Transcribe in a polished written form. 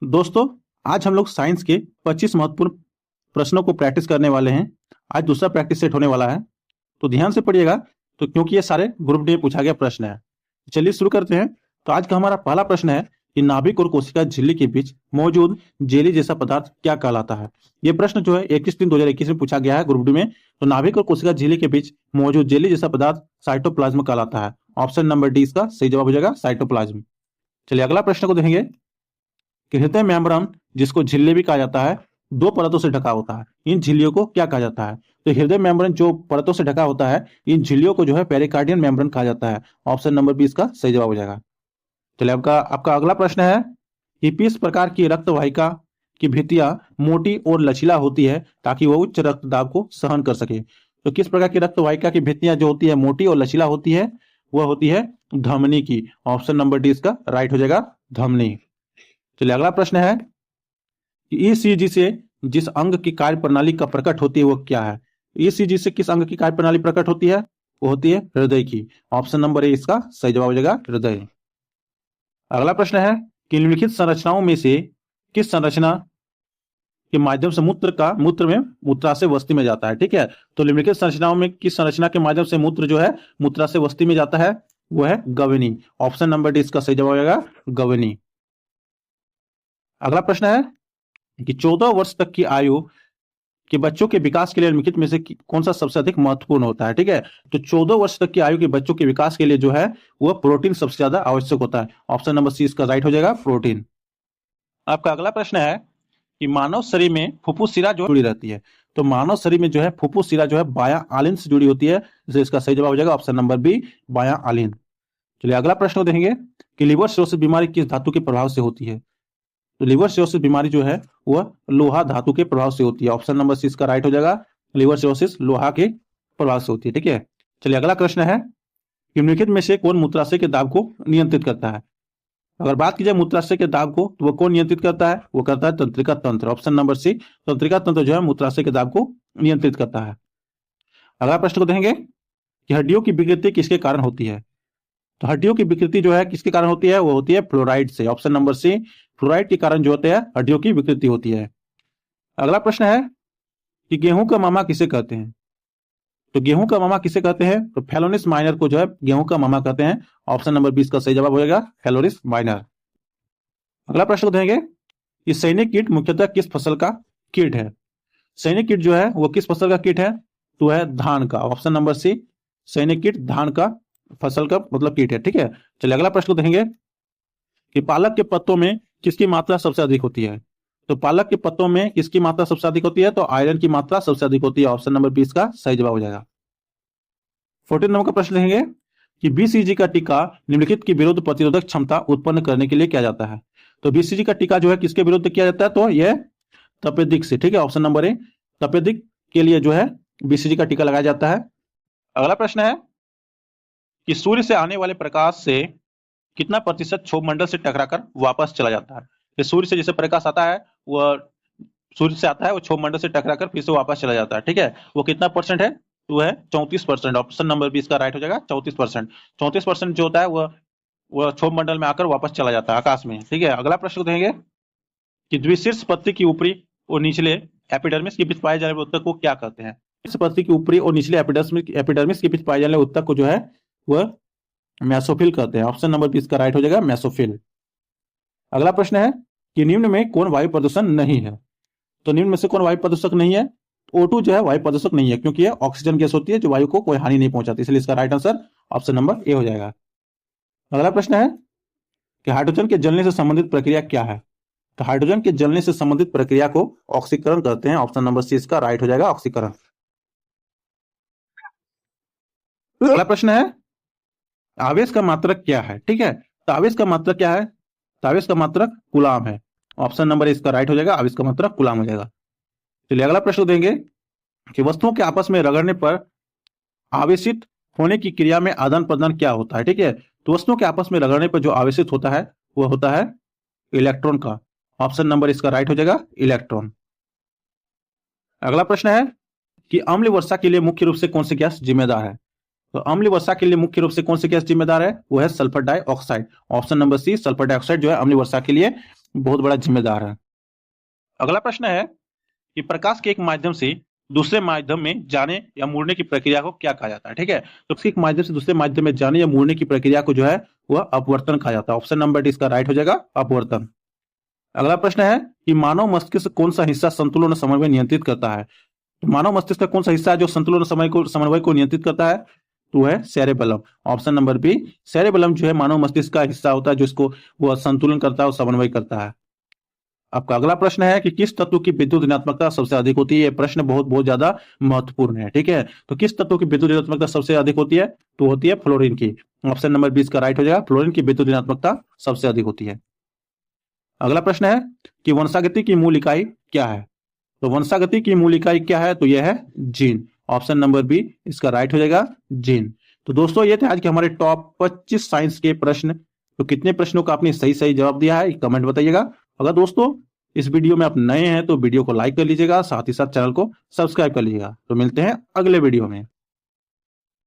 दोस्तों, आज हम लोग साइंस के 25 महत्वपूर्ण प्रश्नों को प्रैक्टिस करने वाले हैं। आज दूसरा प्रैक्टिस सेट होने वाला है, तो ध्यान से पढ़िएगा। तो क्योंकि ये सारे ग्रुप डी में पूछा गया प्रश्न है, चलिए शुरू करते हैं। तो आज का हमारा पहला प्रश्न है कि नाभिक और कोशिका झिल्ली के बीच मौजूद जेली जैसा पदार्थ क्या कहलाता है। ये प्रश्न जो है 21/3/2021 में पूछा गया है ग्रुप डी में। तो नाभिक और कोशिका झिल्ली के बीच मौजूद जेली जैसा पदार्थ साइटोप्लाज्म कहलाता है। ऑप्शन नंबर डी इसका सही जवाब हो जाएगा, साइटोप्लाज्म। चलिए अगला प्रश्न को देखेंगे कि हृदय मेम्ब्रेन, जिसको झिल्ली भी कहा जाता है, दो परतों से ढका होता है। इन झिल्लियों को क्या कहा जाता है? तो हृदय मेम्ब्रेन जो परतों से ढका होता है, इन झिल्लियों को जो है पेरिकार्डियम मेम्ब्रेन कहा जाता है। ऑप्शन नंबर बी इसका सही जवाब हो जाएगा। चलिए आपका आपका अगला प्रश्न है कि किस प्रकार की रक्त वाहिका की भित्तियां मोटी और लचीला होती है ताकि वह उच्च रक्तदाब को सहन कर सके। तो किस प्रकार की रक्त वाहिका की भित्तियां जो होती है मोटी और लचीला होती है, वह होती है धमनी की। ऑप्शन नंबर डी इसका राइट हो जाएगा, धमनी। चलिए अगला प्रश्न है कि ईसीजी से जिस अंग की कार्य प्रणाली का प्रकट होती है वो क्या है। ईसीजी से किस अंग की कार्य प्रणाली प्रकट होती है? वो होती है हृदय की। ऑप्शन नंबर ए इसका सही जवाब हो जाएगा, हृदय। अगला प्रश्न है कि निम्नलिखित संरचनाओं में से किस संरचना के माध्यम से मूत्र में मूत्राशय वस्ती में जाता है। ठीक है, तो निम्नलिखित संरचनाओं में किस संरचना के माध्यम से मूत्र जो है मूत्राशय वस्ती में जाता है, वो है गवेनी। ऑप्शन नंबर डी इसका सही जवाब हो जाएगा, गवेनी। अगला प्रश्न है कि 14 वर्ष तक की आयु के बच्चों के विकास के लिए निम्नलिखित में से कौन सा सबसे अधिक महत्वपूर्ण होता है। ठीक है, तो 14 वर्ष तक की आयु के बच्चों के विकास के लिए जो है वह प्रोटीन सबसे ज्यादा आवश्यक होता है। ऑप्शन नंबर सी इसका राइट हो जाएगा, प्रोटीन। आपका अगला प्रश्न है कि मानव शरीर में फुफ्फुस शिरा जो जुड़ी रहती है। तो मानव शरीर में जो है फुफ्फुस शिरा जो है बायां आलिन से जुड़ी होती है, इसलिए इसका सही जवाब हो जाएगा ऑप्शन नंबर बी, बायां आलिन। चलिए अगला प्रश्न देखेंगे कि लिवर सिरोसिस बीमारी किस धातु के प्रभाव से होती है। तो लिवर सिरोसिस बीमारी जो है वह लोहा धातु के प्रभाव से होती है। ऑप्शन नंबर सी इसका राइट हो जाएगा, लिवर सिरोसिस लोहा के प्रभाव से होती है। ठीक है, चलिए अगला प्रश्न है कि निम्नलिखित में से कौन मूत्राशय के दाब को नियंत्रित करता है। अगर बात की जाए मूत्राशय के दाब को, तो वो कौन नियंत्रित करता है? वो करता है तंत्रिका तंत्र। ऑप्शन नंबर सी, तंत्रिका तंत्र जो है मूत्राशय के दाब को नियंत्रित करता है। अगला प्रश्न को देखेंगे कि हड्डियों की विकृति किसके कारण होती है। तो हड्डियों की विकृति जो है किसके कारण होती है? वो होती है फ्लोराइड से। ऑप्शन नंबर सी, फ्लोराइड के कारण जो होते हैं हड्डियों की विकृति होती है। अगला प्रश्न है कि गेहूं का मामा किसे कहते हैं। तो गेहूं का मामा किसे कहते हैं? तो फेलोनिस माइनर को जो है गेहूं का मामा कहते हैं। ऑप्शन नंबर 20 का सही जवाब हो जाएगा, फेलोनिस माइनर। अगला प्रश्न को देखेंगे कि सैनिक कीट मुख्यतः किस फसल का कीट है। सैनिक कीट जो है वो किस फसल का कीट है? तो है धान का। ऑप्शन नंबर सी, सैनिक कीट धान का फसल का मतलब कीट है। ठीक है, चलिए अगला प्रश्न को देखेंगे कि पालक के पत्तों में किसकी मात्रा सबसे अधिक होती है। तो पालक के पत्तों में किसकी मात्रा सबसे अधिक होती है? तो आयरन की मात्रा सबसे अधिक होती है। ऑप्शन नंबर 20 का सही जवाब हो जाएगा। 14 नंबर का प्रश्न देखेंगे कि बीसीजी का टीका निम्नलिखित की विरुद्ध प्रतिरोधक क्षमता उत्पन्न करने के लिए किया जाता है। तो बीसीजी का टीका जो है किसके विरुद्ध किया जाता है? तो यह तपेदिक से। ठीक है, ऑप्शन नंबर ए, तपेदिक के लिए जो है बीसीजी का टीका लगाया जाता है। अगला प्रश्न है कि सूर्य से आने वाले प्रकाश से कितना प्रतिशत क्षोभ मंडल से टकराकर वापस चला जाता है। कि सूर्य से जैसे प्रकाश आता है, वह सूर्य से आता है, वो क्षोभ मंडल से टकराकर फिर से वापस चला जाता है। ठीक है, वो कितना परसेंट है? वो है 34%। ऑप्शन नंबर 20 का राइट हो जाएगा, 34%। 34% जो होता है वह क्षोभ मंडल में आकर वापस चला जाता है आकाश में। ठीक है, अगला प्रश्न देखेंगे कि द्विशीर्ष पत्ती की ऊपरी और निचले एपिडर्मिस के बीच पाए जाने वाले उत्तक को क्या कहते हैं। इस पत्ती की ऊपरी और निचले एपिडर्मिस के बीच पाए जाने वाले उत्तक को जो है वह मेसोफिल कहते हैं। ऑप्शन नंबर 20 का राइट हो जाएगा, मेसोफिल। अगला प्रश्न है कि निम्न में कौन वायु प्रदूषण नहीं है। तो निम्न में से कौन वायु प्रदूषक नहीं है? O2 जो है वायु प्रदूषक नहीं है, क्योंकि यह ऑक्सीजन गैस होती है जो वायु को कोई हानि नहीं पहुंचाती, इसलिए इसका right answer option number A हो जाएगा। अगला प्रश्न है कि हाइड्रोजन के जलने से संबंधित प्रक्रिया क्या है। तो हाइड्रोजन के जलने से संबंधित प्रक्रिया को ऑक्सीकरण कहते हैं। ऑप्शन नंबर सी इसका राइट हो जाएगा, ऑक्सीकरण। अगला प्रश्न है आवेश का मात्रक क्या है। ठीक है, तो आवेश का मात्रक क्या है? तो आवेश का मात्रक कूलाम है। ऑप्शन नंबर इसका राइट हो जाएगा, आवेश का मात्रक कूलाम हो जाएगा। चलिए अगला प्रश्न देंगे कि वस्तुओं के आपस में रगड़ने पर आवेशित होने की क्रिया में आदान प्रदान क्या होता है। ठीक है, तो वस्तुओं के आपस में रगड़ने पर जो आवेशित होता है वह होता है इलेक्ट्रॉन का। ऑप्शन नंबर इसका राइट हो जाएगा, इलेक्ट्रॉन। अगला प्रश्न है कि अम्ल वर्षा के लिए मुख्य रूप से कौन सी गैस जिम्मेदार है। तो अम्ल वर्षा के लिए मुख्य रूप से कौन सी गैस जिम्मेदार है? वो है sulphur dioxide. Option number C, sulphur dioxide जो है अम्ल वर्षा के लिए बहुत बड़ा जिम्मेदार है। अगला प्रश्न है कि प्रकाश के एक माध्यम से दूसरे माध्यम में जाने या मुड़ने की प्रक्रिया को क्या कहा जाता है? ठीक है, तो एक माध्यम से दूसरे माध्यम में जाने या मुड़ने की प्रक्रिया को जो है वह अपवर्तन कहा जाता है। ऑप्शन नंबर डी इसका राइट हो जाएगा, अपवर्तन। अगला प्रश्न है कि मानव मस्तिष्क कौन सा हिस्सा संतुलन और समन्वय नियंत्रित करता है? तो मानव मस्तिष्क का कौन सा हिस्सा है जो संतुलन और समन्वय को नियंत्रित करता है? तो है cerebellum. Option number B, cerebellum जो है मानव मस्तिष्क का हिस्सा होता है जो इसको वो संतुलन करता है और समन्वय करता है। आपका अगला प्रश्न है कि किस तत्व की विद्युत ऋणात्मकता सबसे अधिक होती है? ये प्रश्न बहुत बहुत ज्यादा महत्वपूर्ण है। ठीक है, तो किस तत्व की विद्युत ऋणात्मकता सबसे अधिक होती है? तो होती है फ्लोरीन की। ऑप्शन नंबर 20 का राइट हो जाएगा, फ्लोरीन की विद्युत ऋणात्मकता सबसे अधिक होती है। अगला प्रश्न है कि वंशागति की मूल इकाई क्या है? तो वंशागति की मूल इकाई क्या है? तो यह है जीन। ऑप्शन नंबर बी इसका राइट हो जाएगा, जीन। तो दोस्तों ये थे आज के हमारे टॉप 25 साइंस के प्रश्न। तो कितने प्रश्नों का आपने सही सही जवाब दिया है कमेंट बताइएगा। अगर दोस्तों इस वीडियो में आप नए हैं तो वीडियो को लाइक कर लीजिएगा, साथ ही साथ चैनल को सब्सक्राइब कर लीजिएगा। तो मिलते हैं अगले वीडियो में।